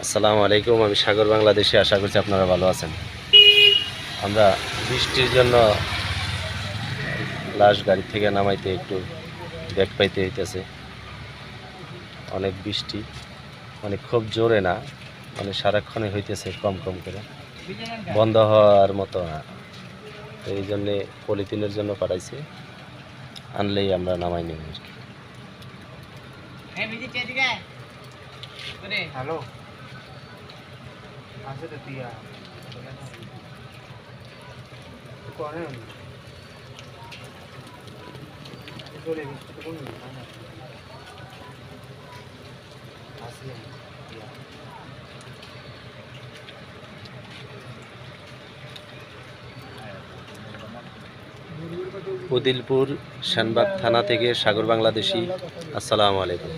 আসসালামু আলাইকুম। আমি সাগর বাংলাদেশে, আশা করছি আপনারা ভালো আছেন। আমরা বৃষ্টির জন্য লাশ গাড়ি থেকে নামাইতে একটু ব্যাগ পাইতে হইতেছে। অনেক বৃষ্টি, মানে খুব জোরে না, মানে সারাক্ষণে হইতেছে কম কম করে, বন্ধ হওয়ার মতো না। তো এই জন্যে পলিথিনের জন্য পাঠাইছে, আনলেই আমরা নামাই নেব আর কি। হ্যালো আছে তো তিয়া করে চলে গেছে তো কোন না আসি তিয়া উদিলপুর শানবাগ থানা থেকে সাগর বাংলাদেশি। আসসালামু আলাইকুম।